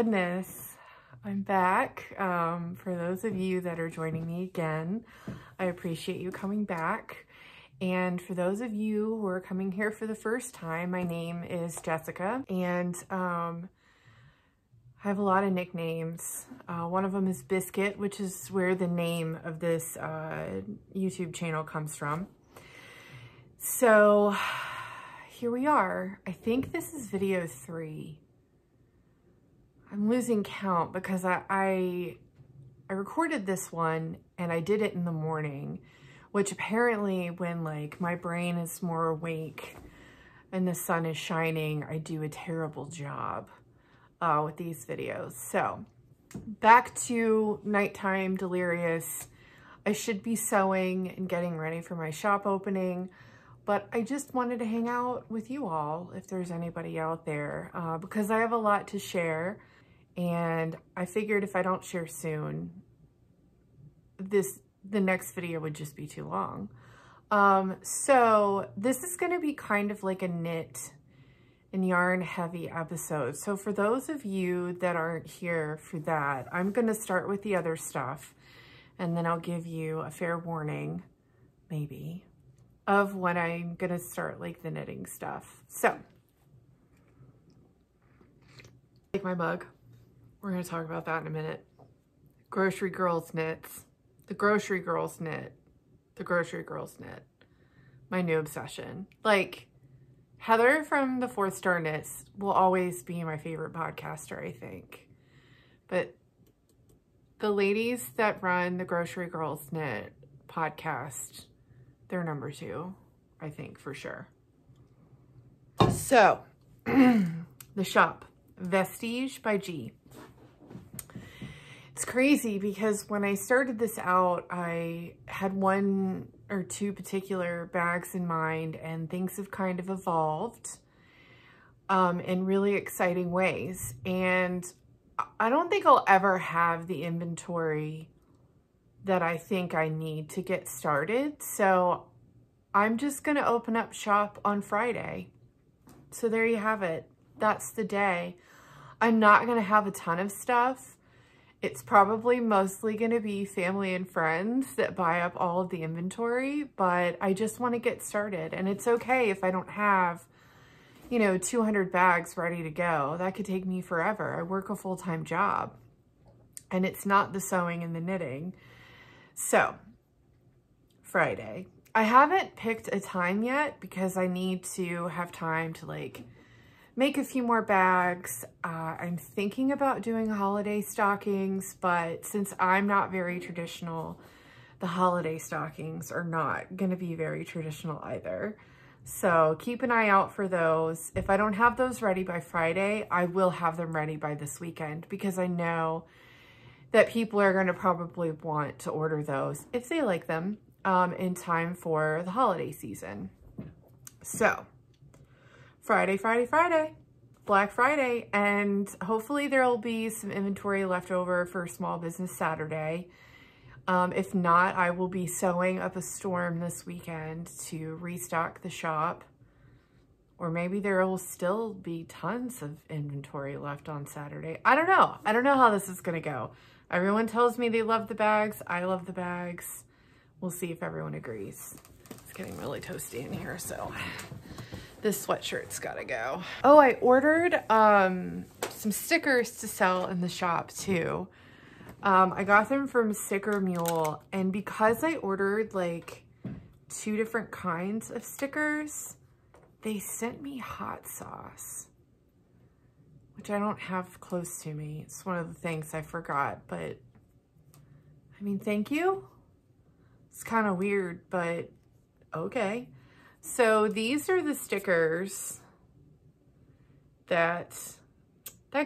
goodness, I'm back. For those of you that are joining me again, I appreciate you coming back. And for those of you who are coming here for the first time, my name is Jessica, and I have a lot of nicknames. One of them is Biskit, which is where the name of this YouTube channel comes from. So here we are. I think this is video 3. I'm losing count because I recorded this one and I did it in the morning, which apparently when like my brain is more awake and the sun is shining, I do a terrible job with these videos. So back to nighttime delirious. I should be sewing and getting ready for my shop opening, but I just wanted to hang out with you all if there's anybody out there because I have a lot to share. And I figured if I don't share soon, the next video would just be too long. So this is going to be kind of like a knit and yarn heavy episode. So for those of you that aren't here for that, I'm going to start with the other stuff and then I'll give you a fair warning, maybe, of when I'm going to start like the knitting stuff. So, take my mug. We're going to talk about that in a minute. Grocery Girls knits. The Grocery Girls knit. The Grocery Girls knit. My new obsession. Like, Heather from the 4th Star Knits will always be my favorite podcaster, I think. But the ladies that run the Grocery Girls Knit podcast, they're number 2, I think, for sure. So, the shop. Vestige by G. It's crazy because when I started this out, I had 1 or 2 particular bags in mind, and things have kind of evolved in really exciting ways. And I don't think I'll ever have the inventory that I think I need to get started. So I'm just going to open up shop on Friday. So there you have it. That's the day. I'm not going to have a ton of stuff. It's probably mostly going to be family and friends that buy up all of the inventory, but I just want to get started. And it's okay if I don't have, you know, 200 bags ready to go. That could take me forever. I work a full-time job and it's not the sewing and the knitting. So, Friday. I haven't picked a time yet because I need to have time to like make a few more bags. I'm thinking about doing holiday stockings, but since I'm not very traditional, the holiday stockings are not going to be very traditional either. So keep an eye out for those. If I don't have those ready by Friday, I will have them ready by this weekend because I know that people are going to probably want to order those if they like them in time for the holiday season. So Friday, Black Friday, and hopefully there will be some inventory left over for Small Business Saturday. If not, I will be sewing up a storm this weekend to restock the shop, or maybe there will still be tons of inventory left on Saturday. I don't know. I don't know how this is going to go. Everyone tells me they love the bags. I love the bags. We'll see if everyone agrees. It's getting really toasty in here, so this sweatshirt's gotta go. Oh, I ordered some stickers to sell in the shop too. I got them from Sticker Mule, and because I ordered like 2 different kinds of stickers, they sent me hot sauce, which I don't have close to me. It's one of the things I forgot, but I mean, thank you. It's kind of weird, but okay. So these are the stickers that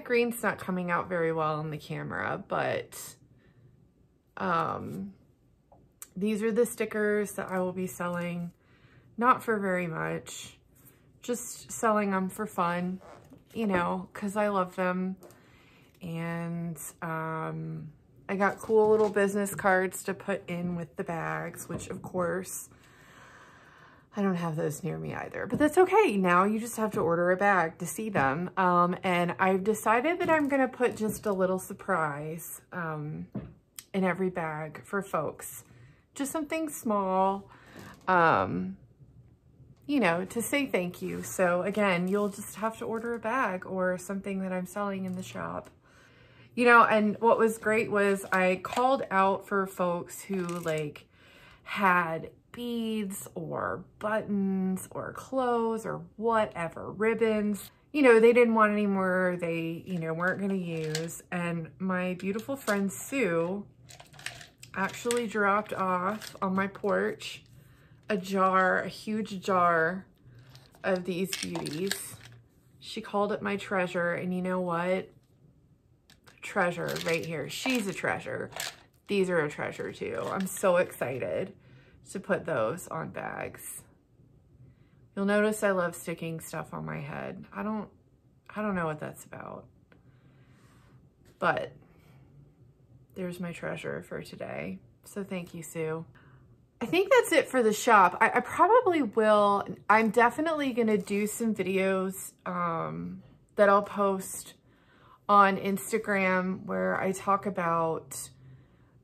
green's not coming out very well on the camera, but these are the stickers that I will be selling, not for very much, just selling them for fun, you know, because I love them. And I got cool little business cards to put in with the bags, which of course I don't have those near me either, but that's okay. Now you just have to order a bag to see them. And I've decided that I'm gonna put just a little surprise in every bag for folks. Just something small, you know, to say thank you. So again, you'll just have to order a bag or something that I'm selling in the shop. You know, and what was great was I called out for folks who like had beads or buttons or clothes or whatever, ribbons. You know, they didn't want any more they, you know, weren't gonna use. And my beautiful friend Sue actually dropped off on my porch a jar, a huge jar of these beauties. She called it my treasure, and you know what? Treasure right here. She's a treasure. These are a treasure too. I'm so excited to put those on bags. You'll notice I love sticking stuff on my head. I don't know what that's about, but there's my treasure for today. So thank you, Sue. I think that's it for the shop. I probably will. I'm definitely gonna do some videos that I'll post on Instagram where I talk about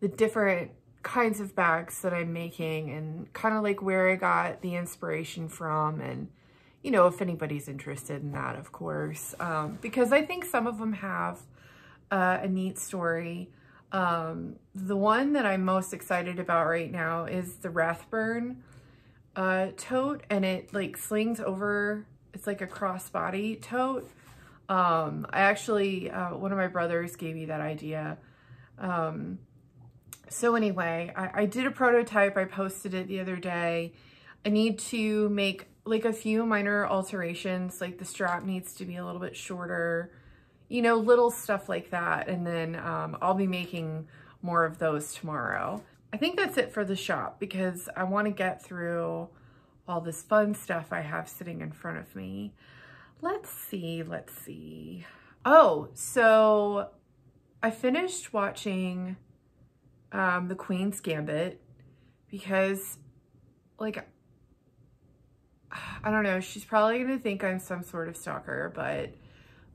the different kinds of bags that I'm making and kind of like where I got the inspiration from, and you know, if anybody's interested in that, of course, because I think some of them have a neat story. The one that I'm most excited about right now is the Rathburn tote, and it like slings over. It's like a crossbody tote. I actually, one of my brothers gave me that idea. So anyway, I did a prototype. I posted it the other day. I need to make like a few minor alterations, like the strap needs to be a little bit shorter, you know, little stuff like that. And then I'll be making more of those tomorrow. I think that's it for the shop because I want to get through all this fun stuff I have sitting in front of me. Let's see. Oh, so I finished watching The Queen's Gambit because, like, I don't know, she's probably gonna think I'm some sort of stalker, but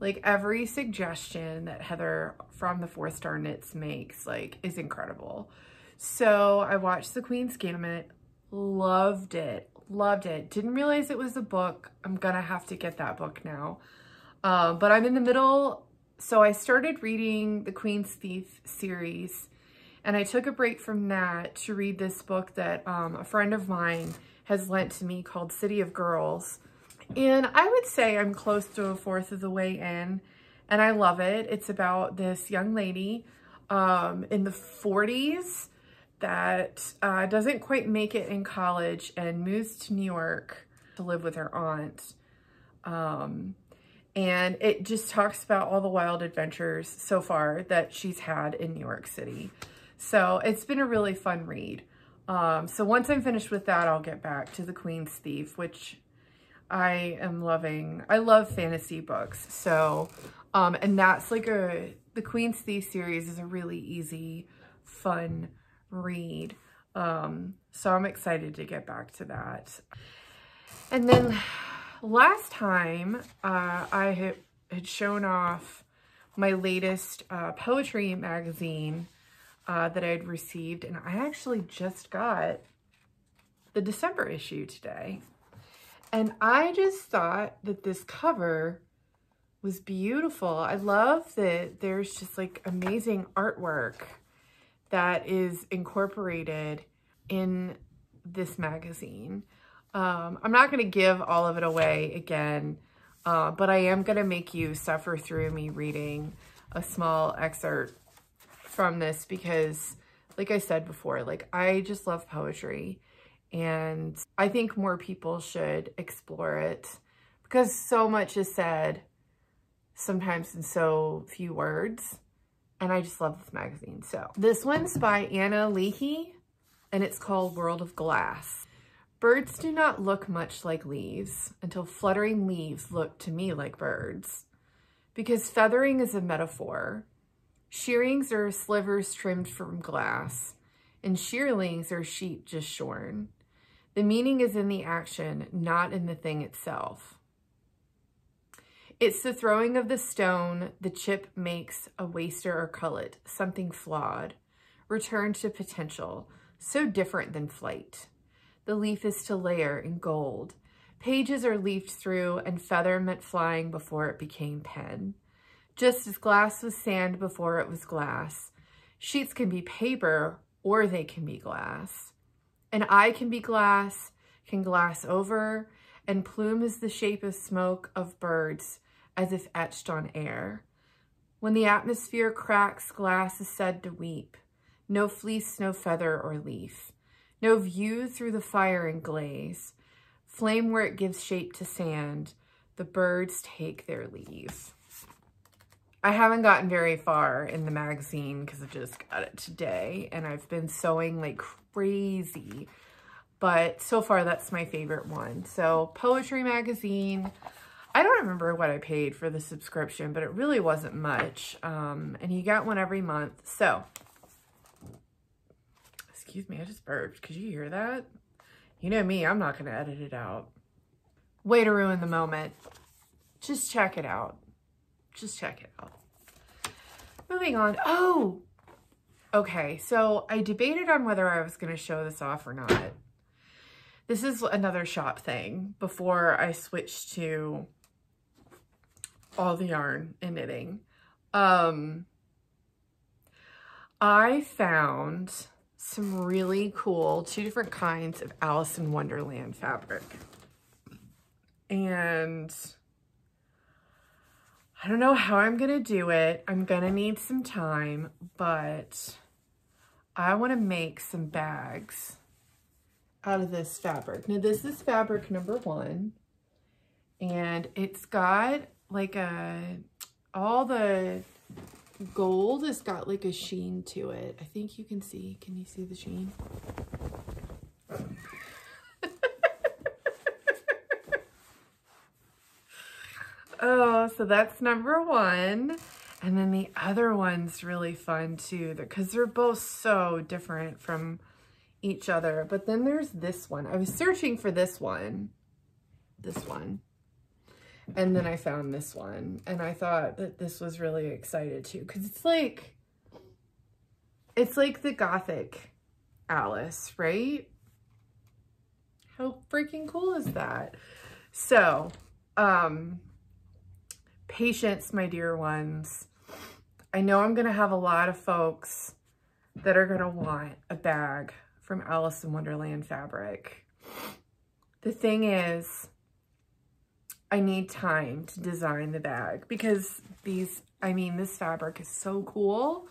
like every suggestion that Heather from the 4-Star Knits makes, like, is incredible. So I watched The Queen's Gambit, loved it. Didn't realize it was a book. I'm gonna have to get that book now. But I'm in the middle, so I started reading the Queen's Thief series, and I took a break from that to read this book that a friend of mine has lent to me called City of Girls. And I would say I'm close to a fourth of the way in, and I love it. It's about this young lady in the 40s that doesn't quite make it in college and moves to New York to live with her aunt. And it just talks about all the wild adventures so far that she's had in New York City. So it's been a really fun read. So once I'm finished with that, I'll get back to The Queen's Thief, which I am loving. I love fantasy books. So, and that's like The Queen's Thief series is a really easy, fun read. So I'm excited to get back to that. And then last time I had shown off my latest poetry magazine that I had received, and I actually just got the December issue today. And I just thought that this cover was beautiful. I love that there's just like amazing artwork that is incorporated in this magazine. I'm not going to give all of it away again, but I am going to make you suffer through me reading a small excerpt from this because, like I said before, like I just love poetry, and I think more people should explore it because so much is said sometimes in so few words, and I just love this magazine. So this one's by Anna Leahy, and it's called World of Glass. Birds do not look much like leaves until fluttering leaves look to me like birds. Because feathering is a metaphor. Shearings are slivers trimmed from glass, and shearlings are sheep just shorn. The meaning is in the action, not in the thing itself. It's the throwing of the stone the chip makes a waster or cullet, something flawed. Return to potential, so different than flight. The leaf is to layer in gold. Pages are leafed through and feather meant flying before it became pen. Just as glass was sand before it was glass. Sheets can be paper or they can be glass. An eye can be glass, can glass over, and plume is the shape of smoke of birds as if etched on air. When the atmosphere cracks, glass is said to weep. No fleece, no feather or leaf. No view through the fire and glaze. Flame where it gives shape to sand. The birds take their leave. I haven't gotten very far in the magazine because I just got it today and I've been sewing like crazy. But so far that's my favorite one. So Poetry Magazine. I don't remember what I paid for the subscription, but it really wasn't much. And you got one every month. So, excuse me, I just burped. Could you hear that? You know me, I'm not going to edit it out. Way to ruin the moment. Just check it out. Just check it out. Moving on. Oh, okay. So I debated on whether I was going to show this off or not. This is another shop thing before I switched to all the yarn and knitting. I found some really cool, 2 different kinds of Alice in Wonderland fabric. And I don't know how I'm gonna do it. I'm gonna need some time, but I wanna make some bags out of this fabric. Now this is fabric number 1, and it's got like all the gold has got like a sheen to it. I think you can see, can you see the sheen? Oh, so that's number 1. And then the other one's really fun too, because they're both so different from each other. But then there's this one. I was searching for this one. And then I found this one. And I thought that this was really excited too, because it's like the Gothic Alice, right? How freaking cool is that? So, patience, my dear ones. I know I'm going to have a lot of folks that are going to want a bag from Alice in Wonderland fabric. The thing is, I need time to design the bag because this fabric is so cool.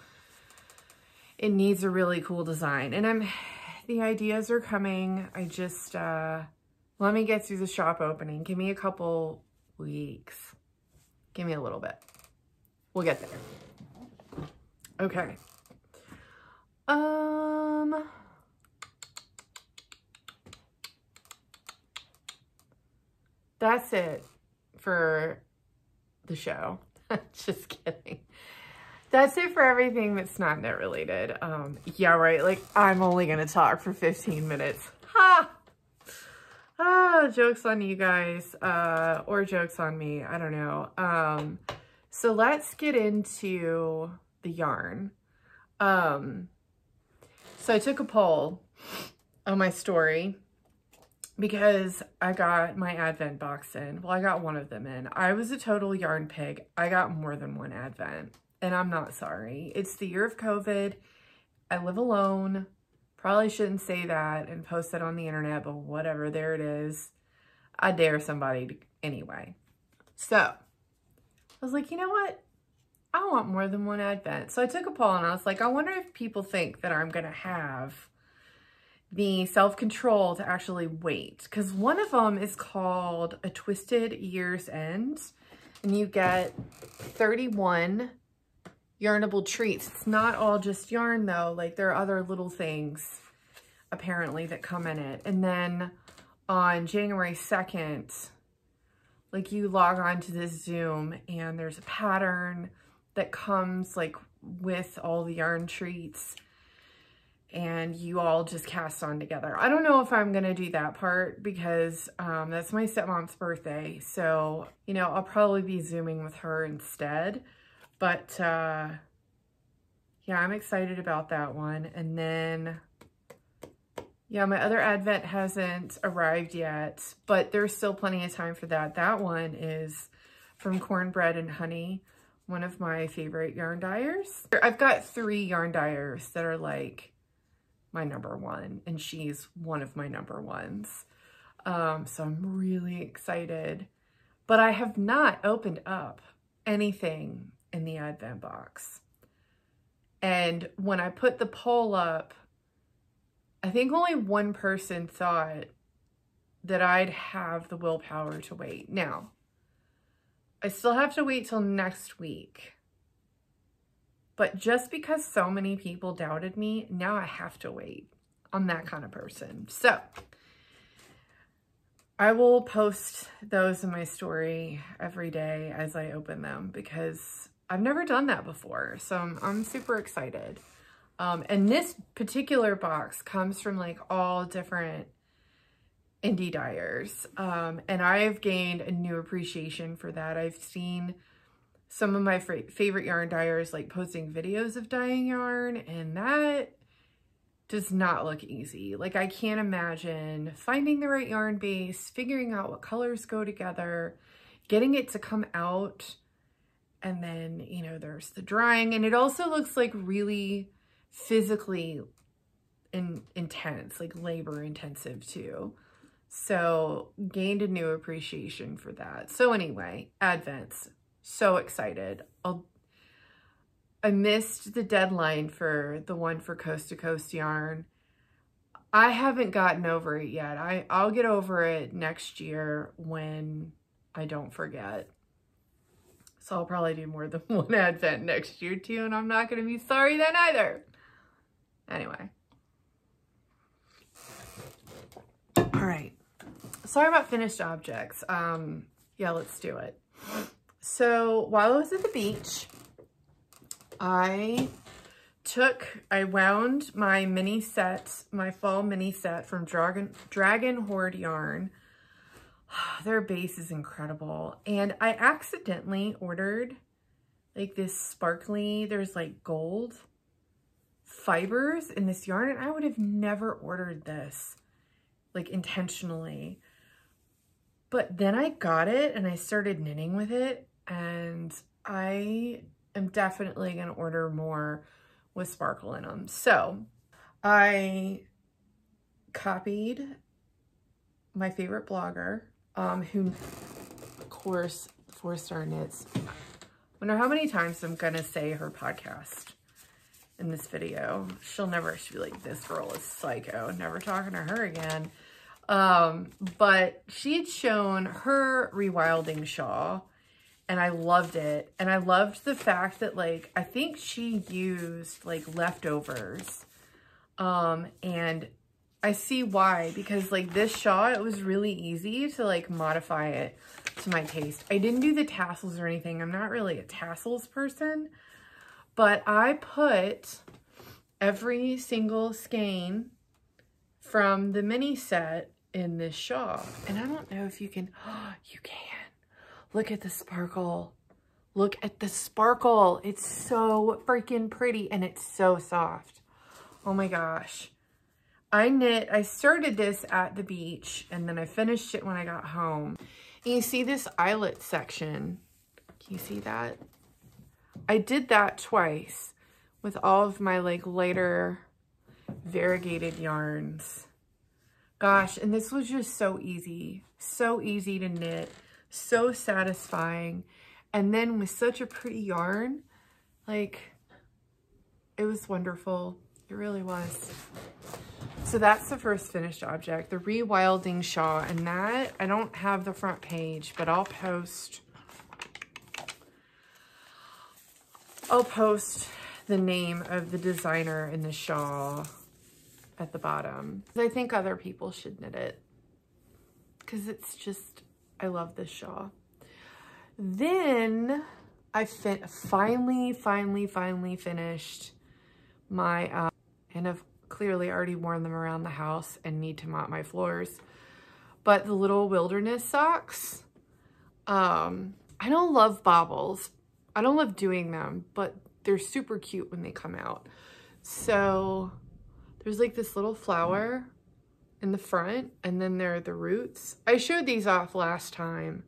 It needs a really cool design. And the ideas are coming. I just, let me get through the shop opening. Give me a couple weeks. Give me a little bit. We'll get there. Okay. That's it for the show. Just kidding. That's it for everything that's not knit related. Yeah, right. Like I'm only going to talk for 15 minutes. Ha! Ah, joke's on you guys, or joke's on me. I don't know. So let's get into the yarn. So I took a poll on my story because I got my Advent box in. Well, I got one of them in. I was a total yarn pig. I got more than one Advent, and I'm not sorry. It's the year of COVID. I live alone. Probably shouldn't say that and post that on the internet, but whatever, there it is. I dare somebody to, anyway. So I was like, you know what? I want more than one Advent. So I took a poll and I was like, I wonder if people think that I'm going to have the self-control to actually wait. Because one of them is called A Twisted Year's End. And you get 31 yarnable treats. It's not all just yarn though. Like there are other little things apparently that come in it. And then on January 2nd, like you log on to this Zoom and there's a pattern that comes like with all the yarn treats. and you all just cast on together. I don't know if I'm gonna do that part because that's my stepmom's birthday. So, you know, I'll probably be Zooming with her instead. But yeah, I'm excited about that one. And then, yeah, my other Advent hasn't arrived yet, but there's still plenty of time for that. That one is from Cornbread and Honey, one of my favorite yarn dyers. I've got 3 yarn dyers that are like my #1, and she's one of my #1s. So I'm really excited, but I have not opened up anything in the Advent box. And when I put the poll up, I think only one person thought that I'd have the willpower to wait. Now, I still have to wait till next week. But just because so many people doubted me, now I have to wait. I'm that kind of person. So I will post those in my story every day as I open them because I've never done that before. So I'm super excited. And this particular box comes from like all different indie dyers. And I've gained a new appreciation for that. I've seen some of my favorite yarn dyers like posting videos of dyeing yarn, and that does not look easy. Like, I can't imagine finding the right yarn base, figuring out what colors go together, getting it to come out, and then, you know, there's the drying, and it also looks like really physically intense, like labor intensive too. So gained a new appreciation for that. So anyway, Advents. So excited. I missed the deadline for the one for Coast to Coast yarn. I haven't gotten over it yet. I'll get over it next year when I don't forget. So I'll probably do more than one Advent next year too, and I'm not going to be sorry then either. Anyway. All right. Sorry about finished objects. Yeah, let's do it. So while I was at the beach, I wound my mini set, my fall mini set from Dragon Horde Yarn. Their base is incredible. And I accidentally ordered like this sparkly, there's like gold fibers in this yarn, and I would have never ordered this like intentionally. But then I got it and I started knitting with it, and I am definitely going to order more with sparkle in them. So I copied my favorite blogger, who, of course, 4-Star Knits. I wonder how many times I'm going to say her podcast in this video. She'll be like, this girl is psycho, never talking to her again. But she had shown her Rewilding Shaw, and I loved it. And I loved the fact that, like, I think she used like leftovers. And I see why, because like this shawl, it was really easy to like modify it to my taste. I didn't do the tassels or anything. I'm not really a tassels person, but I put every single skein from the mini set in this shawl. And I don't know if you can, you can. Look at the sparkle. Look at the sparkle. It's so freaking pretty, and it's so soft. Oh my gosh. I started this at the beach, and then I finished it when I got home. And you see this eyelet section. Can you see that? I did that twice with all of my like lighter variegated yarns. Gosh, and this was just so easy to knit, so satisfying. And then with such a pretty yarn, like, it was wonderful. It really was. So that's the first finished object, the Rewilding Shaw. And that, I don't have the front page, but I'll post the name of the designer in the shawl at the bottom. I think other people should knit it because it's just, I love this shawl. Then I finally finished my, and of clearly already worn them around the house and need to mop my floors. But the little wilderness socks, I don't love baubles. I don't love doing them, but they're super cute when they come out. So there's like this little flower in the front, and then there are the roots. I showed these off last time,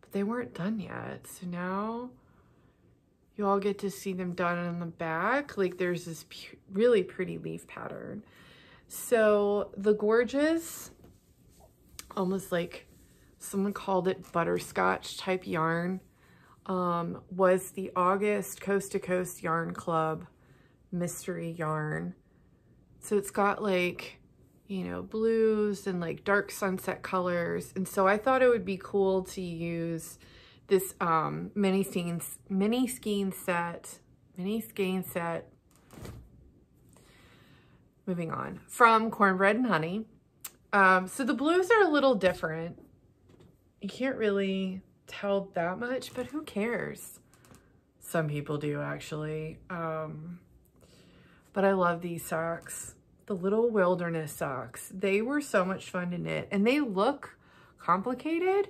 but they weren't done yet. So now you all get to see them done in the back. Like there's this really pretty leaf pattern. So the gorgeous, almost like someone called it butterscotch type yarn, was the August Coast to Coast Yarn Club mystery yarn. So it's got like, you know, blues and like dark sunset colors. And so I thought it would be cool to use this mini skein set, moving on, from Cornbread and Honey. So the blues are a little different. You can't really tell that much, but who cares? Some people do actually. But I love these socks. The little wilderness socks. They were so much fun to knit, and they look complicated,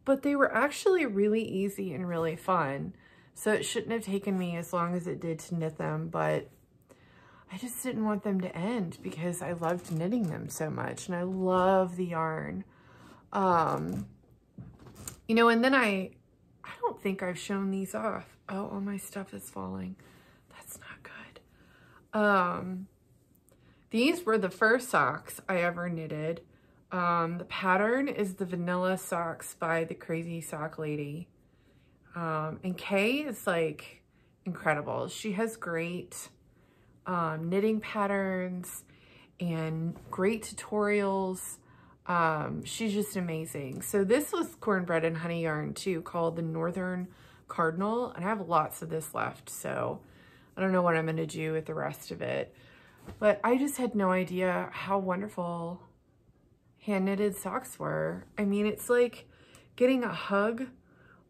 but they were actually really easy and really fun. So it shouldn't have taken me as long as it did to knit them, but I just didn't want them to end because I loved knitting them so much, and I love the yarn. You know, and then I don't think I've shown these off. Oh, all my stuff is falling. That's not good. These were the first socks I ever knitted. The pattern is the Vanilla Socks by the Crazy Sock Lady. And Kay is like incredible. She has great knitting patterns and great tutorials. She's just amazing. So this was Cornbread and Honey yarn too, called the Northern Cardinal, and I have lots of this left, so I don't know what I'm going to do with the rest of it. But I just had no idea how wonderful hand knitted socks were. I mean, it's like getting a hug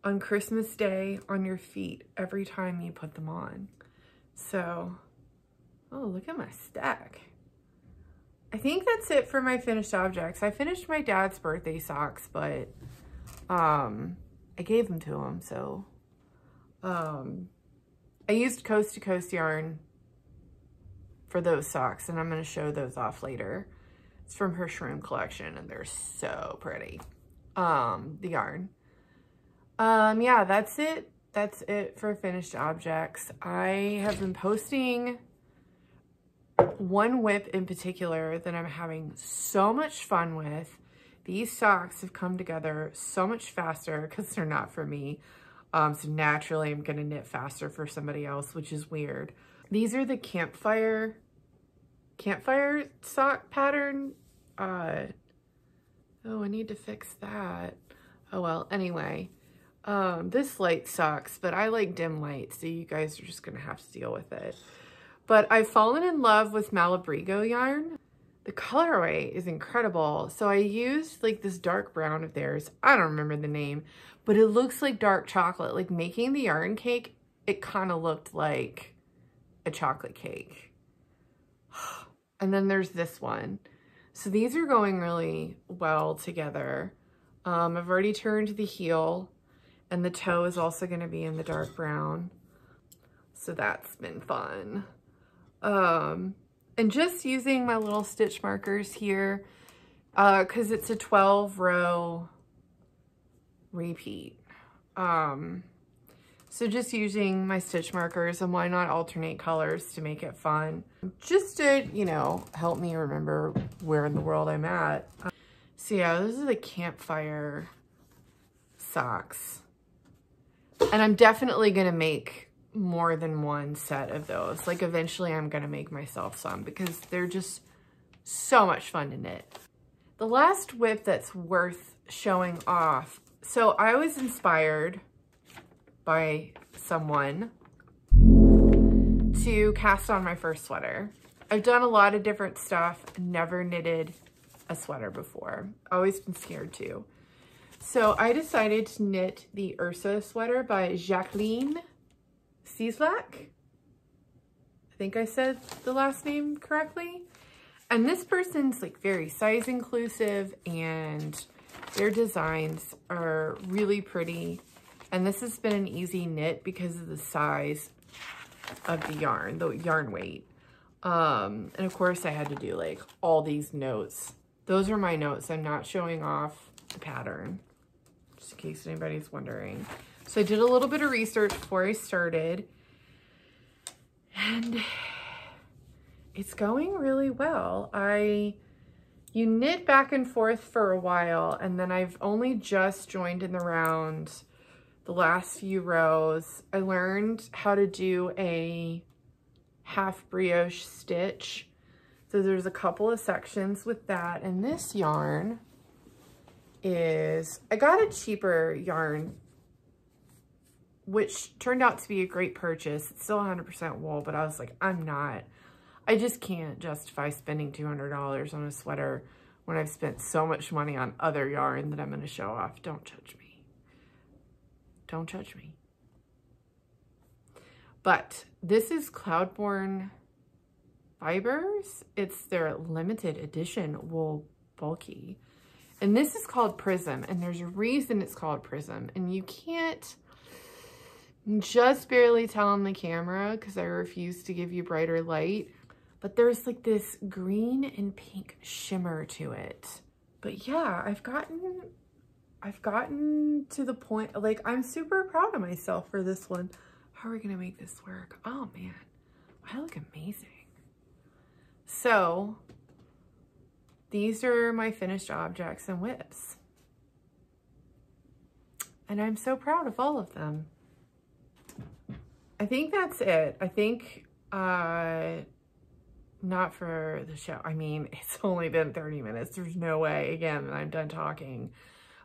on Christmas Day on your feet every time you put them on. So, oh, look at my stack. I think that's it for my finished objects. I finished my dad's birthday socks, but I gave them to him, so I used Coast to Coast yarn for those socks, and I'm going to show those off later. It's from her shroom collection, and they're so pretty. The yarn. Yeah, that's it. That's it for finished objects. I have been posting one whip in particular that I'm having so much fun with. These socks have come together so much faster because they're not for me. So naturally I'm going to knit faster for somebody else, which is weird. These are the Campfire sock pattern. Oh, I need to fix that. Oh well, anyway. This light sucks, but I like dim light, so you guys are just going to have to deal with it. But I've fallen in love with Malabrigo yarn. The colorway is incredible. So I used like this dark brown of theirs. I don't remember the name, but it looks like dark chocolate. Like making the yarn cake, it kind of looked like a chocolate cake. And then there's this one. So these are going really well together. I've already turned the heel, and the toe is also going to be in the dark brown. So that's been fun. And just using my little stitch markers here, cause it's a 12 row repeat. So just using my stitch markers, and why not alternate colors to make it fun? Just to, you know, help me remember where in the world I'm at. So yeah, those are the Campfire socks. And I'm definitely gonna make more than one set of those. Like eventually I'm gonna make myself some because they're just so much fun to knit. The last whip that's worth showing off. So I was inspired by someone to cast on my first sweater. I've done a lot of different stuff, never knitted a sweater before. Always been scared to. So I decided to knit the URSA Sweater by Jacqueline Cieslak. I think I said the last name correctly. And this person's like very size inclusive, and their designs are really pretty. And this has been an easy knit because of the size of the yarn weight. And of course I had to do like all these notes. Those are my notes. I'm not showing off the pattern, just in case anybody's wondering. So I did a little bit of research before I started, and it's going really well. You knit back and forth for a while, and then I've only just joined in the round the last few rows. I learned how to do a half brioche stitch. So there's a couple of sections with that. And this yarn is, I got a cheaper yarn, which turned out to be a great purchase. It's still 100% wool, but I was like, I just can't justify spending $200 on a sweater when I've spent so much money on other yarn that I'm going to show off. Don't judge me. Don't judge me. But this is Cloudborne Fibers. It's their limited edition wool bulky. And this is called Prism. And there's a reason it's called Prism. And you can't just barely tell on the camera because I refuse to give you brighter light. But there's like this green and pink shimmer to it. But yeah, I've gotten to the point, like, I'm super proud of myself for this one. How are we gonna make this work? Oh man, I look amazing. So these are my finished objects and whips. And I'm so proud of all of them. I think that's it. I think, not for the show. I mean, it's only been 30 minutes. There's no way, again, that I'm done talking.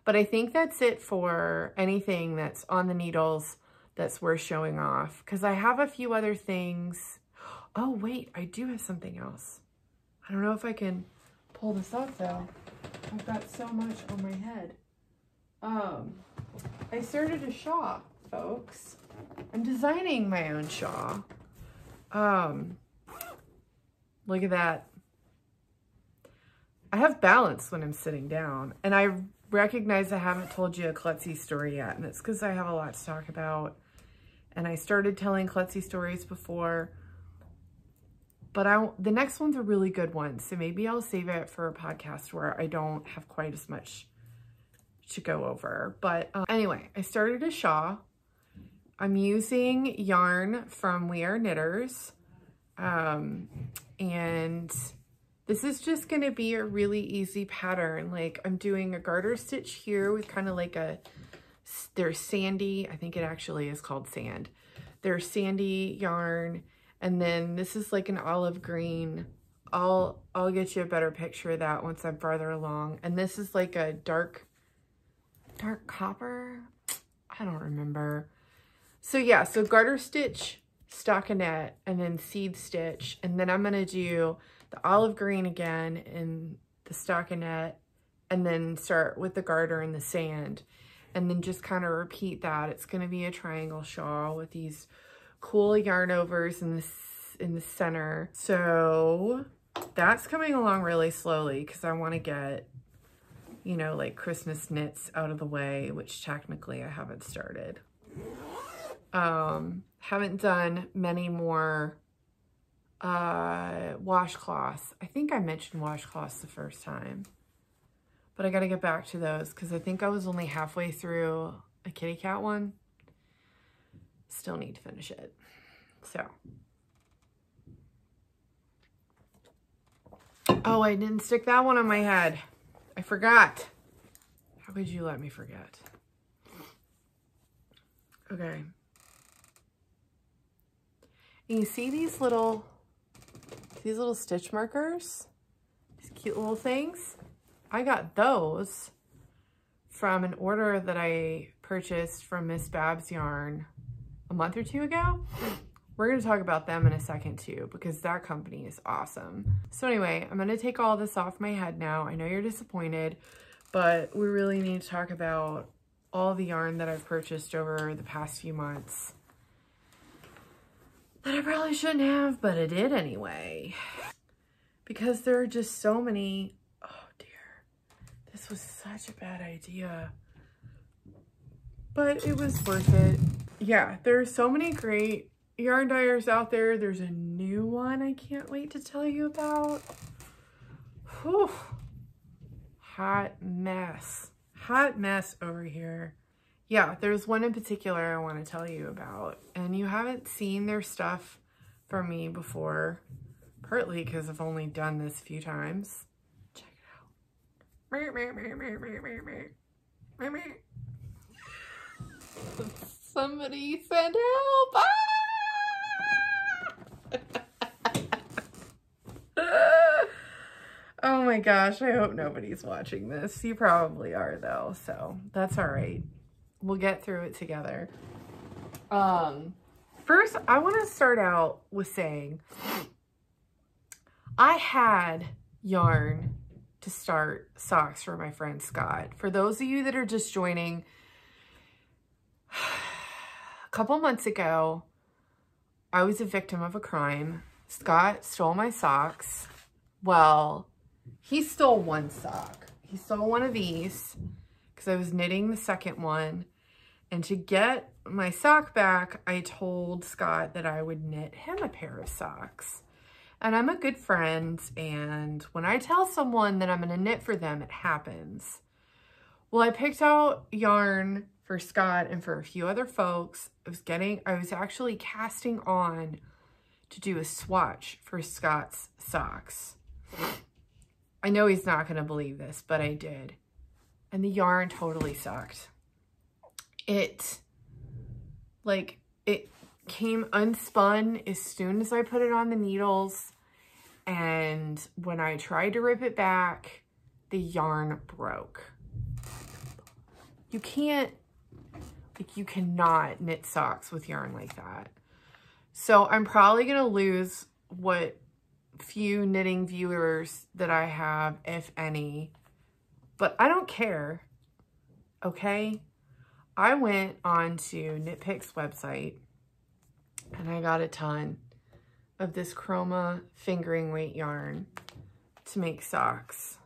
But I think that's it for anything that's on the needles that's worth showing off. Because I have a few other things. Oh, wait, I do have something else. I don't know if I can pull this off, though. I've got so much on my head. I started a shawl, folks. I'm designing my own shawl. Look at that. I have balance when I'm sitting down, and I recognize I haven't told you a klutzy story yet, and it's because I have a lot to talk about. And I started telling klutzy stories before, but the next one's a really good one, so maybe I'll save it for a podcast where I don't have quite as much to go over. But anyway, I started a shawl. I'm using yarn from We Are Knitters. And this is just going to be a really easy pattern. Like, I'm doing a garter stitch here with kind of like there's sandy, I think it actually is called sand. There's sandy yarn, and then this is like an olive green. I'll get you a better picture of that once I'm farther along. And this is like a dark copper. I don't remember. So yeah, so garter stitch, stockinette, and then seed stitch, and then I'm going to do the olive green again in the stockinette, and then start with the garter and the sand, and then just kind of repeat that. It's going to be a triangle shawl with these cool yarn overs in the center. So that's coming along really slowly because I want to get, you know, like Christmas knits out of the way, which technically I haven't started. Haven't done many more washcloths. I think I mentioned washcloths the first time, but I got to get back to those because I think I was only halfway through a kitty cat one. Still need to finish it. So, oh, I didn't stick that one on my head. I forgot. How could you let me forget? Okay. And you see these little stitch markers? These cute little things? I got those from an order that I purchased from Miss Babs Yarn a month or two ago. We're going to talk about them in a second too, because that company is awesome. So anyway, I'm going to take all this off my head now. I know you're disappointed, but we really need to talk about all the yarn that I've purchased over the past few months. that I probably shouldn't have, but I did anyway. Because there are just so many, oh dear, this was such a bad idea. But it was worth it. Yeah, there are so many great yarn dyers out there. There's a new one I can't wait to tell you about. Whew. Hot mess. Hot mess over here. Yeah, there's one in particular I want to tell you about. And you haven't seen their stuff from me before. Partly because I've only done this a few times. Check it out. Somebody send help! Ah! Oh my gosh, I hope nobody's watching this. You probably are though, so that's all right. We'll get through it together. First, I want to start out with saying I had yarn to start socks for my friend Scott. For those of you that are just joining, a couple months ago, I was a victim of a crime. Scott stole my socks. Well, he stole one sock. He stole one of these because I was knitting the second one. And to get my sock back, I told Scott that I would knit him a pair of socks. And I'm a good friend, and when I tell someone that I'm going to knit for them, it happens. Well, I picked out yarn for Scott and for a few other folks. I was actually casting on to do a swatch for Scott's socks. I know he's not going to believe this, but I did. And the yarn totally sucked. It came unspun as soon as I put it on the needles, and when I tried to rip it back, the yarn broke. You cannot knit socks with yarn like that. So I'm probably gonna lose what few knitting viewers that I have, if any, but I don't care, okay? I went on to Knit Picks website, and I got a ton of this chroma fingering weight yarn to make socks.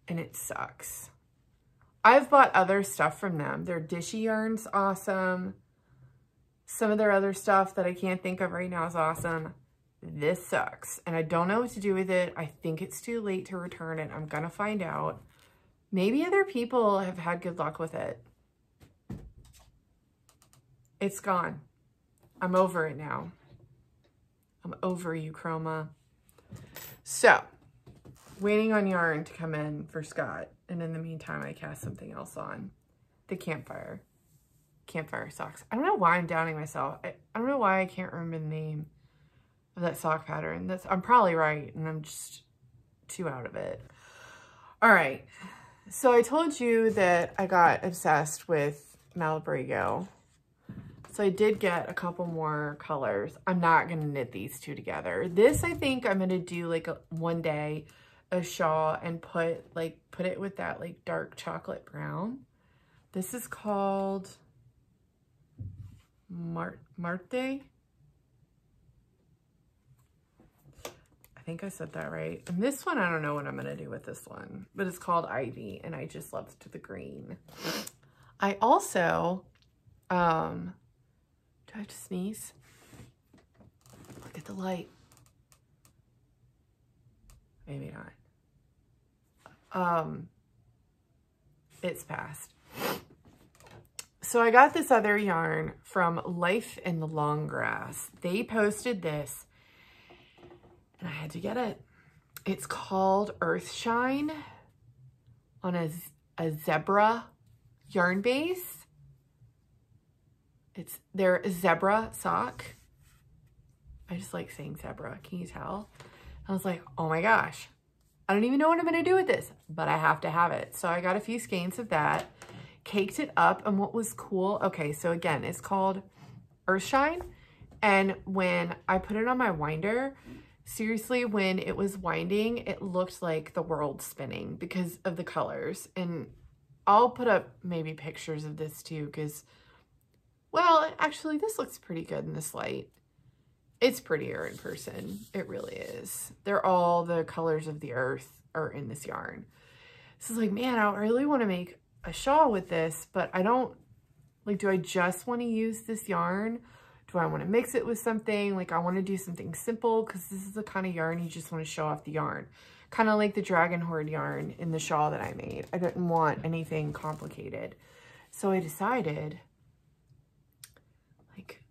And it sucks. I've bought other stuff from them. Their dishy yarn's awesome. Some of their other stuff that I can't think of right now is awesome. This sucks. And I don't know what to do with it. I think it's too late to return it. I'm gonna find out. Maybe other people have had good luck with it. It's gone. I'm over it now. I'm over you, chroma. So, waiting on yarn to come in for Scott. And in the meantime, I cast something else on. The Campfire Socks. I don't know why I'm doubting myself. I don't know why I can't remember the name of that sock pattern. I'm probably right, and I'm just too out of it. All right. So I told you that I got obsessed with Malabrigo. So I did get a couple more colors. I'm not going to knit these two together. This, I think I'm going to do like one day a shawl and put it with that like dark chocolate brown. This is called Marte. I think I said that right. And this one, I don't know what I'm going to do with this one, but it's called Ivy, and I just loved the green. I also, do I have to sneeze? Look at the light. Maybe not. It's passed. So I got this other yarn from Life in the Long Grass. They posted this, and I had to get it. It's called Earthshine on a zebra yarn base. It's their zebra sock. I just like saying zebra. Can you tell? I was like, oh my gosh, I don't even know what I'm going to do with this, but I have to have it. So I got a few skeins of that, caked it up. And what was cool, okay, so again, it's called Earthshine. And when I put it on my winder, seriously, when it was winding, it looked like the world spinning because of the colors. And I'll put up maybe pictures of this too, because Well, actually, this looks pretty good in this light. It's prettier in person. It really is. They're all the colors of the earth are in this yarn. So it's like, man, I really want to make a shawl with this, but I don't, like, do I just want to use this yarn? Do I want to mix it with something? Like, I want to do something simple because this is the kind of yarn you just want to show off the yarn. Kind of like the Dragon Horde yarn in the shawl that I made. I didn't want anything complicated. So I decided, like,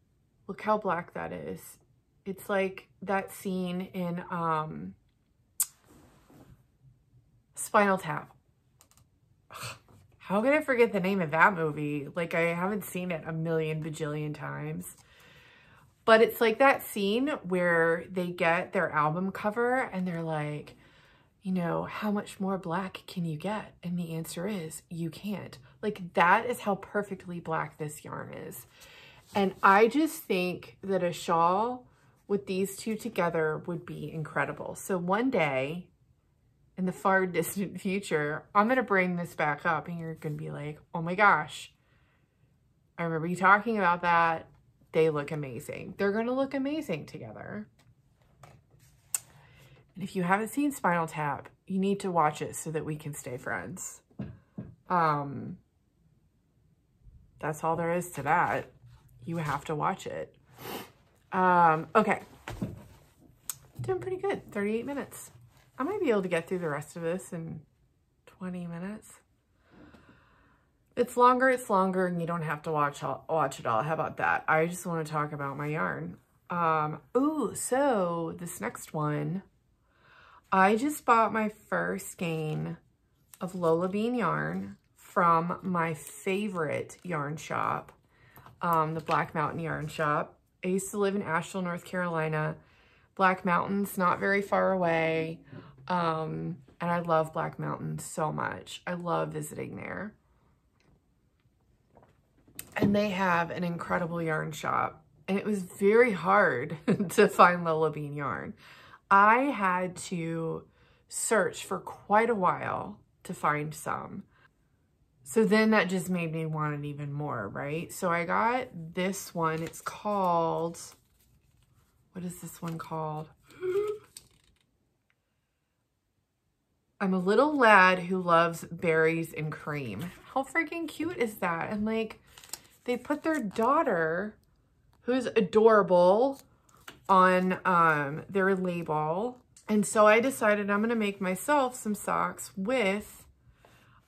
look how black that is. It's like that scene in Spinal Tap. Ugh, how could I forget the name of that movie? Like, I haven't seen it a million bajillion times. But it's like that scene where they get their album cover and they're like, you know, how much more black can you get? And the answer is, you can't. Like, that is how perfectly black this yarn is. And I just think that a shawl with these two together would be incredible. So one day, in the far distant future, I'm going to bring this back up and you're going to be like, oh my gosh, I remember you talking about that. They look amazing. They're going to look amazing together. And if you haven't seen Spinal Tap, you need to watch it so that we can stay friends. That's all there is to that. You have to watch it. Okay. Doing pretty good. 38 minutes. I might be able to get through the rest of this in 20 minutes. It's longer, and you don't have to watch it all. How about that? I just want to talk about my yarn. Ooh, so this next one, I just bought my first skein of Lola Bean yarn from my favorite yarn shop, the Black Mountain Yarn Shop. I used to live in Asheville, North Carolina. Black Mountain's not very far away. And I love Black Mountain so much. I love visiting there. And they have an incredible yarn shop. And it was very hard to find Lola Bean yarn. I had to search for quite a while to find some. So then that just made me want it even more, right? So I got this one. It's called, what is this one called? I'm a little lad who loves berries and cream. How freaking cute is that? And like, they put their daughter, who's adorable, on their label. And so I decided I'm gonna make myself some socks with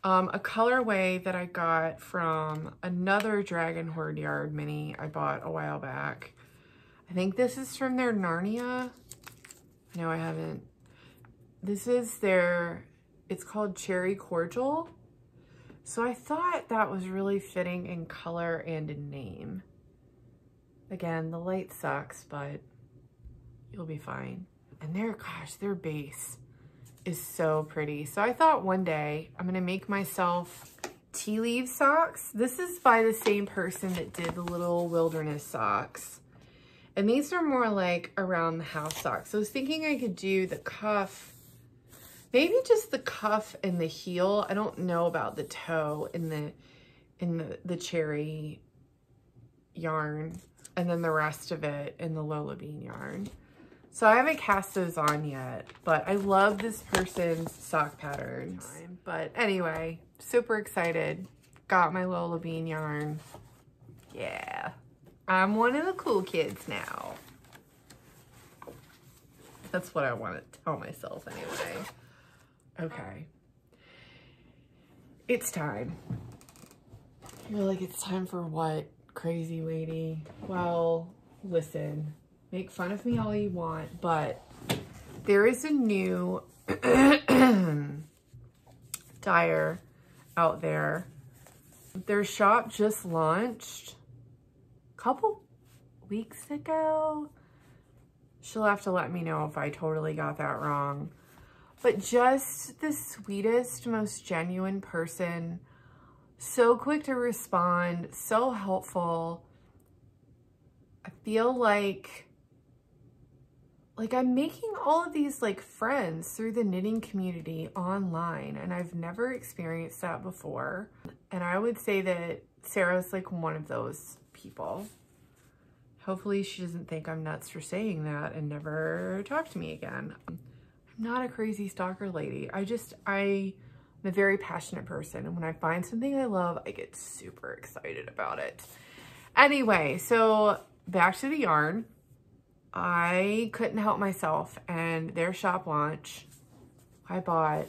a colorway that I got from another Dragon Horde Yard mini I bought a while back. I think this is from their Narnia. No, I haven't. This is their, it's called Cherry Cordial. So I thought that was really fitting in color and in name. Again, the light sucks, but you'll be fine. And their base is so pretty. So I thought one day I'm gonna make myself tea leaf socks. This is by the same person that did the little wilderness socks. And these are more like around the house socks. So I was thinking I could do the cuff, maybe just the cuff and the heel. I don't know about the toe in the cherry yarn, and then the rest of it in the Lola Bean yarn. So I haven't cast those on yet, but I love this person's sock patterns. But anyway, super excited. Got my Lola Bean yarn. Yeah, I'm one of the cool kids now. That's what I want to tell myself anyway. Okay. It's time. You're like, it's time for what, crazy lady? Well, listen, make fun of me all you want, but there is a new dyer out there. Their shop just launched a couple weeks ago. She'll have to let me know if I totally got that wrong. But just the sweetest, most genuine person. So quick to respond, so helpful. I feel like I'm making all of these like friends through the knitting community online, and I've never experienced that before. And I would say that Sarah's like one of those people. Hopefully she doesn't think I'm nuts for saying that and never talk to me again. I'm not a crazy stalker lady. I'm a very passionate person, and when I find something I love, I get super excited about it. Anyway, so back to the yarn. I couldn't help myself, and their shop launch, I bought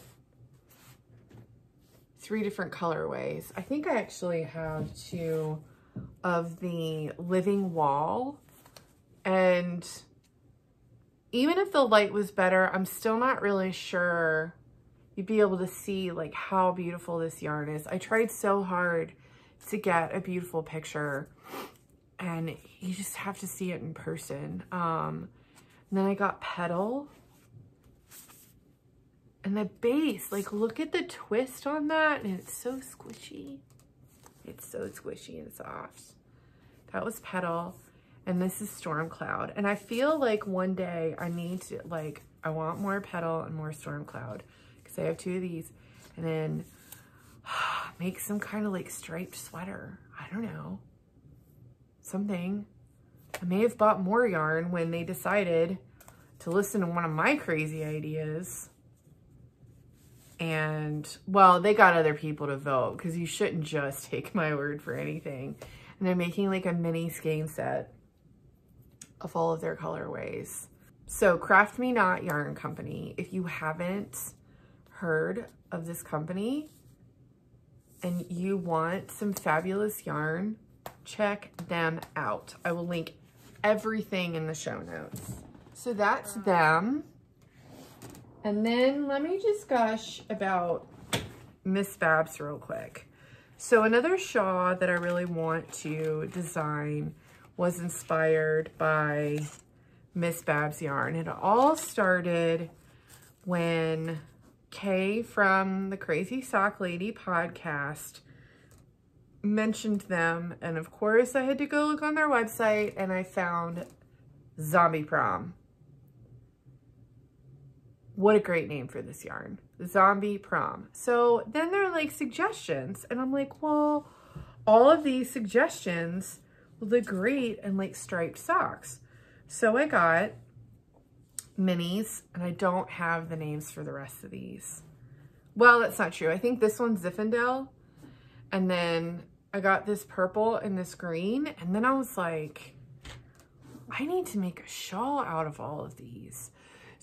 3 different colorways. I think I actually have 2 of the Living Wall, and even if the light was better, I'm still not really sure you'd be able to see like how beautiful this yarn is. I tried so hard to get a beautiful picture, and you just have to see it in person. And then I got Petal. And the base, like, look at the twist on that, and it's so squishy. It's so squishy and soft. That was Petal, and this is Storm Cloud. And I feel like one day I need to, like, I want more Petal and more Storm Cloud, because I have 2 of these, and then make some kind of like striped sweater. I don't know. Something. I may have bought more yarn when they decided to listen to one of my crazy ideas. And, well, they got other people to vote, because you shouldn't just take my word for anything. And they're making like a mini skein set of all of their colorways. So Craft Me Not Yarn Company, if you haven't heard of this company and you want some fabulous yarn, check them out. I will link everything in the show notes. So that's them. And then let me just gush about Miss Fabs real quick. So another shawl that I really want to design was inspired by Miss Fabs yarn. It all started when Kay from the Crazy Sock Lady podcast mentioned them. And of course I had to go look on their website, and I found Zombie Prom. What a great name for this yarn. Zombie Prom. So then there are like suggestions, and I'm like, well, all of these suggestions will look great in like striped socks. So I got minis, and I don't have the names for the rest of these. Well, that's not true. I think this one's Zinfandel, and then I got this purple and this green, and then I was like, I need to make a shawl out of all of these.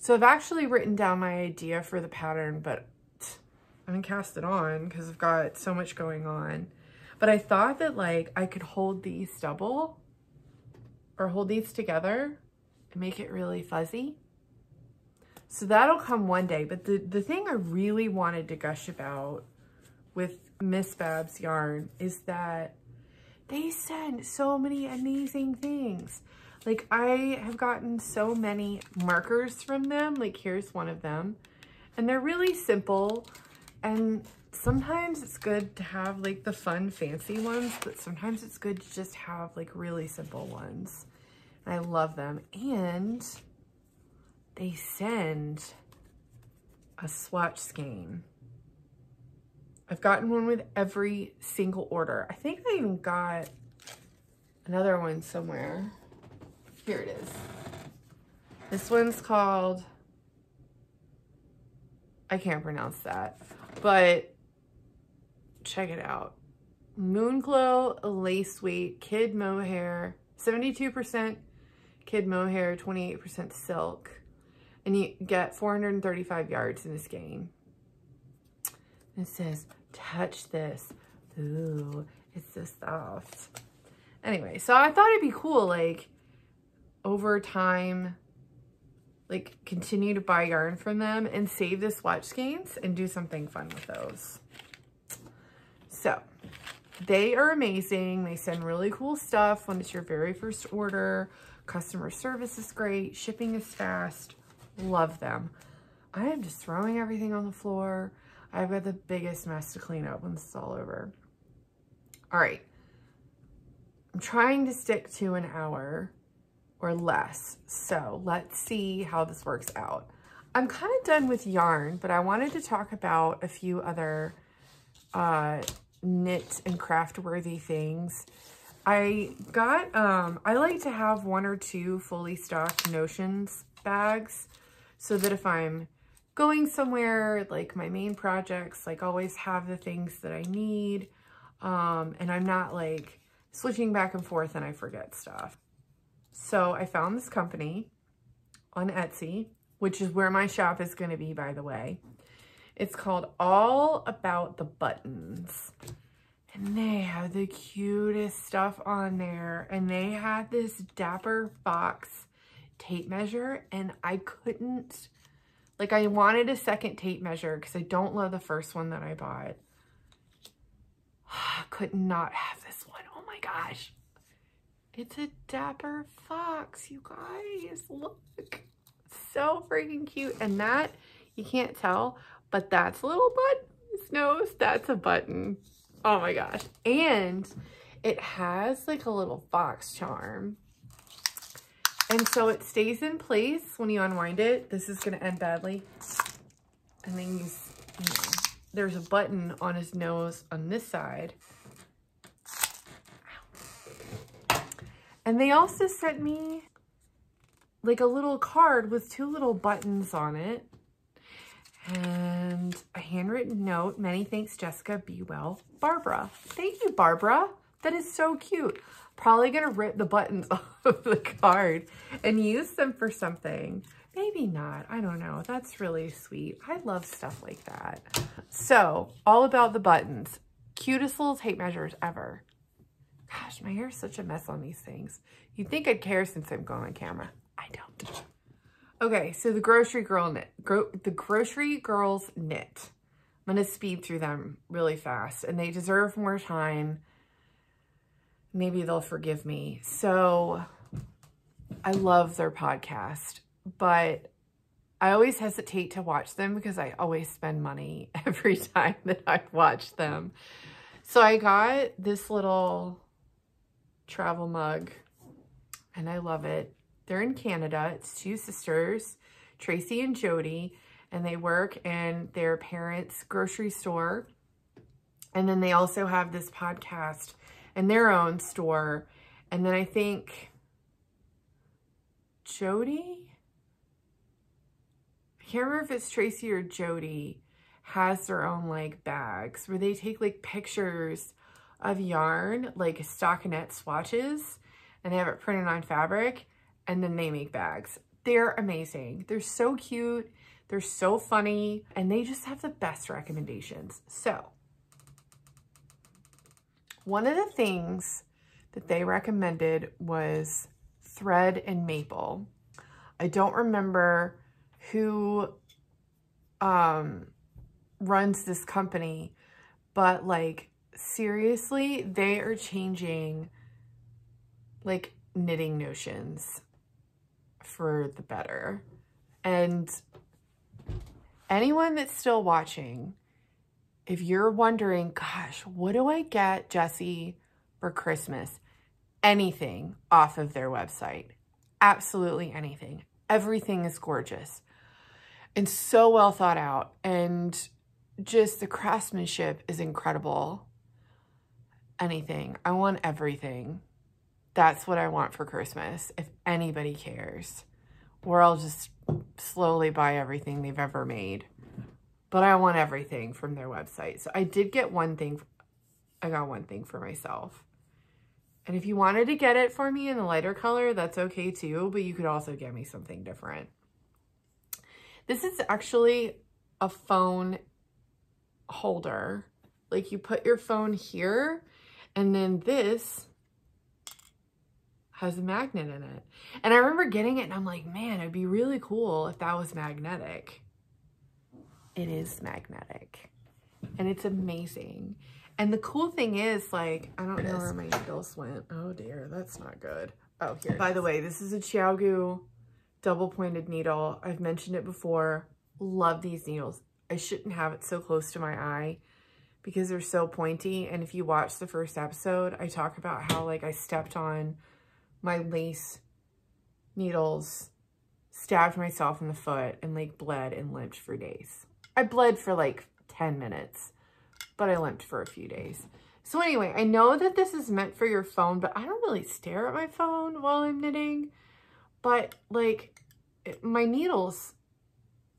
So I've actually written down my idea for the pattern, but I haven't cast it on because I've got so much going on. But I thought that like I could hold these double or hold these together and make it really fuzzy. So that'll come one day. But the thing I really wanted to gush about with Miss Fabs yarn is that they send so many amazing things. Like, I have gotten so many markers from them. Like, here's one of them. And they're really simple. And sometimes it's good to have, like, the fun, fancy ones. But sometimes it's good to just have, like, really simple ones. And I love them. And they send a swatch skein. I've gotten one with every single order. I think I even got another one somewhere. Here it is. This one's called, I can't pronounce that, but check it out. Moonglow Lace Weight Kid Mohair, 72% kid mohair, 28% silk. And you get 435 yards in this skein. It says, touch this. Ooh, it's so soft. Anyway, so I thought it'd be cool, like, over time, like, continue to buy yarn from them and save the swatch skeins and do something fun with those. So they are amazing. They send really cool stuff when it's your very first order. Customer service is great. Shipping is fast. Love them. I am just throwing everything on the floor. I've got the biggest mess to clean up when this is all over. All right. I'm trying to stick to an hour or less. So let's see how this works out. I'm kind of done with yarn, but I wanted to talk about a few other knit and craft worthy things. I got, I like to have 1 or 2 fully stocked Notions bags so that if I'm going somewhere, like my main projects, like always have the things that I need. And I'm not like switching back and forth and I forget stuff. So I found this company on Etsy, which is where my shop is going to be, by the way. It's called All About the Buttons. And they have the cutest stuff on there. And they had this Dapper Fox tape measure. And I couldn't, like, I wanted a second tape measure because I don't love the first one that I bought. I could not have this one. Oh my gosh. It's a Dapper Fox, you guys. Look. So freaking cute. And that, you can't tell, but that's a little button's nose. That's a button. Oh my gosh. And it has like a little fox charm. And so it stays in place when you unwind it. This is going to end badly. And then you know, there's a button on his nose on this side. And they also sent me like a little card with 2 little buttons on it. And a handwritten note. Many thanks, Jessica. Be well, Barbara. Thank you, Barbara. That is so cute. Probably going to rip the buttons off of the card and use them for something. Maybe not. I don't know. That's really sweet. I love stuff like that. So, All About the Buttons. Cutest little tape measures ever. Gosh, my hair's such a mess on these things. You'd think I'd care since I'm going on camera. I don't. Okay, so the Grocery Girl knit. The Grocery Girls knit. I'm going to speed through them really fast, and they deserve more time. Maybe they'll forgive me. So I love their podcast, but I always hesitate to watch them because I always spend money every time that I watch them. So I got this little travel mug and I love it. They're in Canada. It's 2 sisters, Tracy and Jody, and they work in their parents' grocery store. And then they also have this podcast in their own store. And then I think Jody, I can't remember if it's Tracy or Jody, has their own like bags where they take like pictures of yarn, like stockinette swatches, and they have it printed on fabric, and then they make bags. They're amazing. They're so cute. They're so funny, and they just have the best recommendations. So one of the things that they recommended was thread and maple. I don't remember who runs this company, but like seriously, they are changing like knitting notions for the better. And anyone that's still watching, if you're wondering, gosh, what do I get Jessie for Christmas? Anything off of their website. Absolutely anything. Everything is gorgeous and so well thought out, and just the craftsmanship is incredible. Anything. I want everything. That's what I want for Christmas, if anybody cares. Or I'll just slowly buy everything they've ever made. But I want everything from their website. So I did get one thing. I got one thing for myself. And if you wanted to get it for me in a lighter color, that's okay too. But you could also get me something different. This is actually a phone holder. Like you put your phone here, and then this has a magnet in it. And I remember getting it and I'm like, man, it'd be really cool if that was magnetic. It is magnetic and it's amazing. And the cool thing is, like, I don't know where my needles went. Oh dear, that's not good. Oh, here. By the way, this is a Chiaogoo double pointed needle. I've mentioned it before. Love these needles. I shouldn't have it so close to my eye because they're so pointy. And if you watch the first episode, I talk about how like I stepped on my lace needles, stabbed myself in the foot, and like bled and limped for days. I bled for like 10 minutes, but I limped for a few days. So anyway, I know that this is meant for your phone, but I don't really stare at my phone while I'm knitting. But like my needles,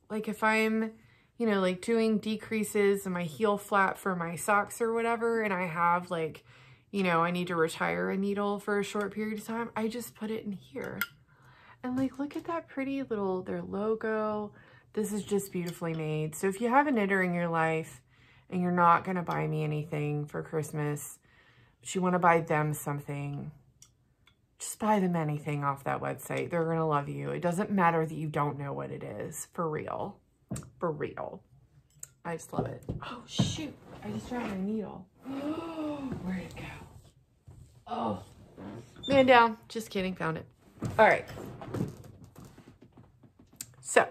like if I'm, you know, like doing decreases in my heel flap for my socks or whatever, and I have like, you know, I need to retire a needle for a short period of time, I just put it in here. And like, look at that pretty little, their logo. This is just beautifully made. So if you have a knitter in your life and you're not gonna buy me anything for Christmas, but you wanna buy them something, just buy them anything off that website. They're gonna love you. It doesn't matter that you don't know what it is, for real. For real. I just love it. Oh shoot, I just dropped my needle. Where'd it go? Oh, man down. Just kidding, found it. All right. So,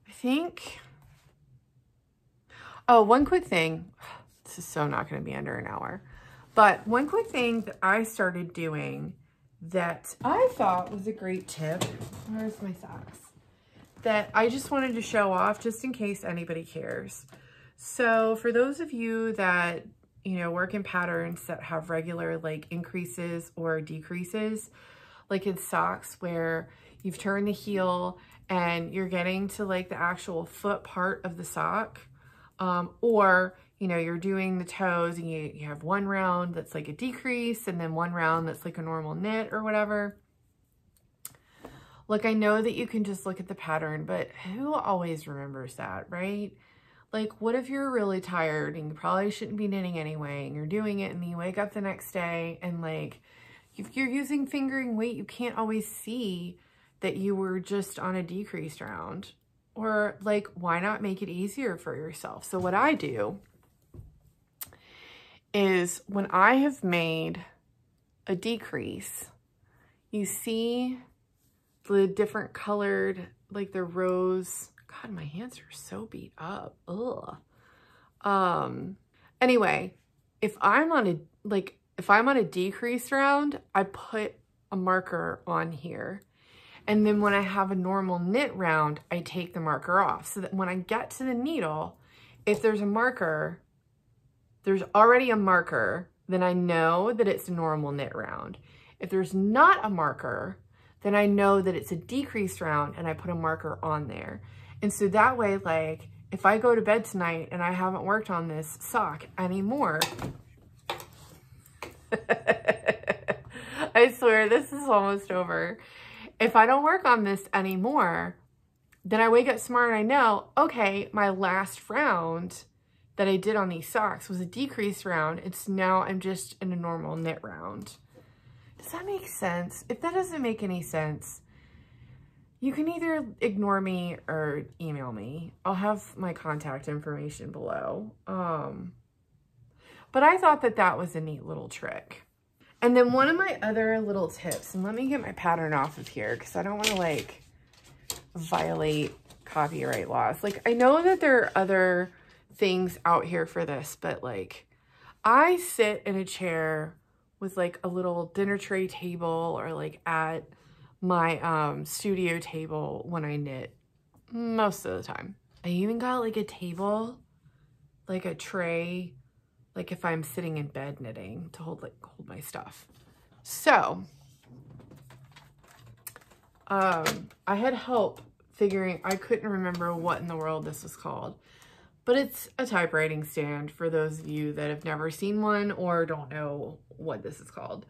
I think, oh, one quick thing. This is so not going to be under an hour. But one quick thing that I started doing that I thought was a great tip. Where's my socks? That I just wanted to show off just in case anybody cares. So for those of you that, you know, work in patterns that have regular like increases or decreases, like in socks where you've turned the heel and you're getting to like the actual foot part of the sock, or, you know, you're doing the toes and you have one round that's like a decrease and then one round that's like a normal knit or whatever. Look, I know that you can just look at the pattern, but who always remembers that, right? Like, what if you're really tired and you probably shouldn't be knitting anyway, and you're doing it and then you wake up the next day and like, if you're using fingering weight, you can't always see that you were just on a decreased round. Or like, why not make it easier for yourself? So what I do is when I have made a decrease, you see the different colored, like the rose. God, my hands are so beat up. Ugh. Anyway, if I'm on a decreased round, I put a marker on here. And then when I have a normal knit round, I take the marker off so that when I get to the needle, if there's a marker, there's already a marker, then I know that it's a normal knit round. If there's not a marker, then I know that it's a decreased round and I put a marker on there. And so that way, like, if I go to bed tonight and I haven't worked on this sock anymore, I swear this is almost over. If I don't work on this anymore, then I wake up tomorrow and I know, okay, my last round that I did on these socks was a decreased round. It's now I'm just in a normal knit round. Does that make sense? If that doesn't make any sense, you can either ignore me or email me. I'll have my contact information below. But I thought that that was a neat little trick. And then one of my other little tips, and let me get my pattern off of here because I don't want to like violate copyright laws. Like, I know that there are other things out here for this, but like I sit in a chair with like a little dinner tray table or like at my studio table when I knit most of the time. I even got like a table, like a tray, like if I'm sitting in bed knitting to hold my stuff. So I had help figuring, I couldn't remember what in the world this was called, but it's a typewriting stand for those of you that have never seen one or don't know what this is called.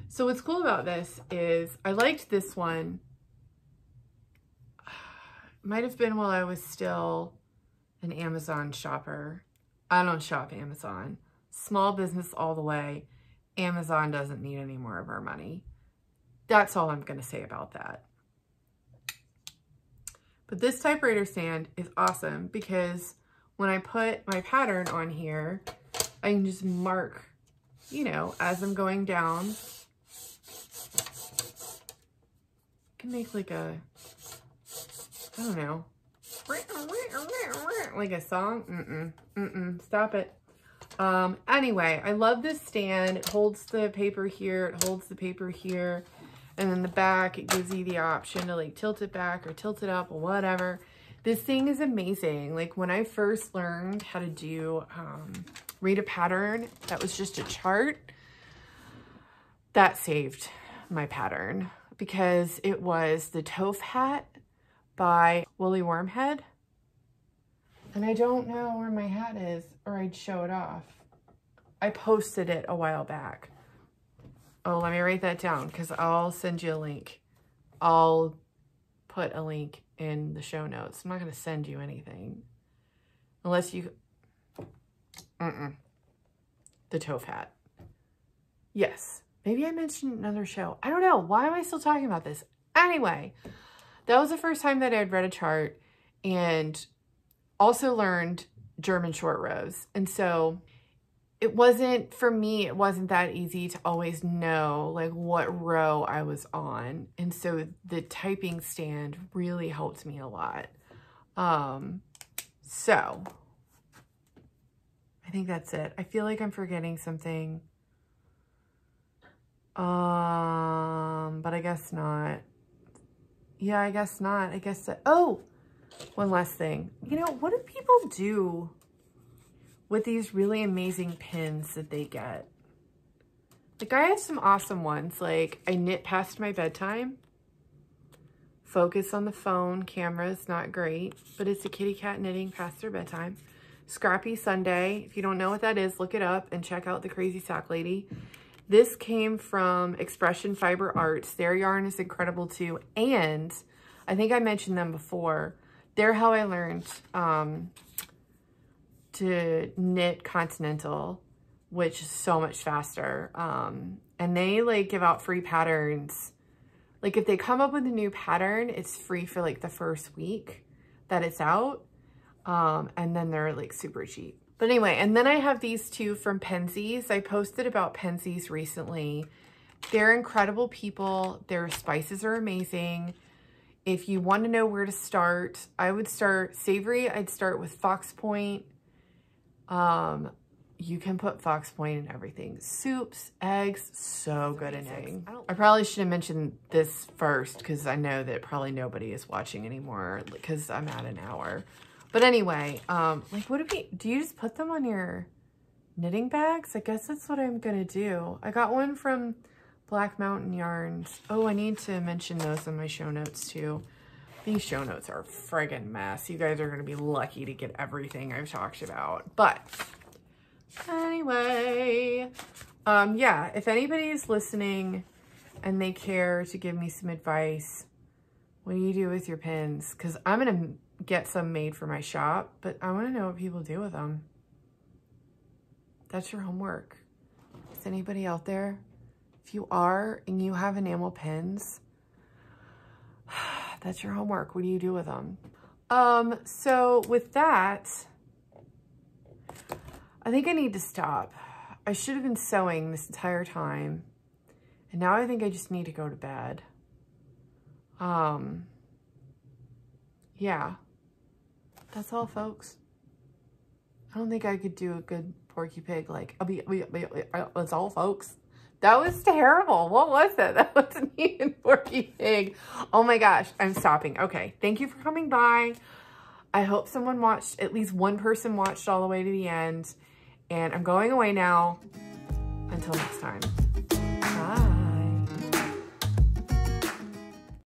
So what's cool about this is I liked this one. Might have been while I was still an Amazon shopper. I don't shop Amazon. Small business all the way. Amazon doesn't need any more of our money. That's all I'm going to say about that. But this typewriter stand is awesome because when I put my pattern on here, I can just mark, you know, as I'm going down. I can make like a, I don't know, like a song. Stop it. Anyway, I love this stand. It holds the paper here. It holds the paper here. And then the back, it gives you the option to like tilt it back or tilt it up or whatever. This thing is amazing. Like when I first learned how to do, read a pattern that was just a chart, that saved my pattern because it was the Toph hat by Woolly Wormhead. And I don't know where my hat is or I'd show it off. I posted it a while back. Oh, let me write that down because I'll send you a link. I'll put a link in the show notes. I'm not going to send you anything. Unless you... The Toph hat. Yes. Maybe I mentioned another show. I don't know. Why am I still talking about this? Anyway, that was the first time that I had read a chart and also learned German short rows. And so it wasn't, for me, it wasn't that easy to always know like what row I was on. And so the typing stand really helped me a lot. So I think that's it. I feel like I'm forgetting something. But I guess not. Yeah, I guess not. I guess that, oh, one last thing. You know, what do people do with these really amazing pins that they get? Like I have some awesome ones. Like I knit past my bedtime. Focus on the phone. Camera is not great, but it's a kitty cat knitting past their bedtime. Scrappy Sunday. If you don't know what that is, look it up and check out the Crazy Sock Lady. This came from Expression Fiber Arts. Their yarn is incredible too. And I think I mentioned them before. They're how I learned to knit Continental, which is so much faster. And they like give out free patterns. Like if they come up with a new pattern, it's free for like the first week that it's out. And then they're like super cheap. But anyway, and then I have these two from Pensies. I posted about Pensies recently. They're incredible people. Their spices are amazing. If you want to know where to start, I would start savory. I'd start with Fox Point. You can put Fox Point in everything. Soups, eggs, so good in eggs. I probably should have mentioned this first because I know that probably nobody is watching anymore because I'm at an hour. But anyway, like what do you just put them on your knitting bags? I guess that's what I'm gonna do. I got one from Black Mountain Yarns. Oh, I need to mention those in my show notes too. These show notes are a friggin' mess. You guys are gonna be lucky to get everything I've talked about. But anyway, yeah, if anybody's listening and they care to give me some advice, what do you do with your pins? Because I'm gonna get some made for my shop, but I want to know what people do with them. That's your homework. Is anybody out there? If you are and you have enamel pins, that's your homework. What do you do with them? So with that, I think I need to stop. I should have been sewing this entire time. And now I think I just need to go to bed. Yeah. That's all, folks. I don't think I could do a good Porky Pig. Like, that's all, folks. That was terrible. What was it? That wasn't even Porky Pig. Oh my gosh, I'm stopping. Okay, thank you for coming by. I hope someone watched, at least one person watched all the way to the end. And I'm going away now. Until next time.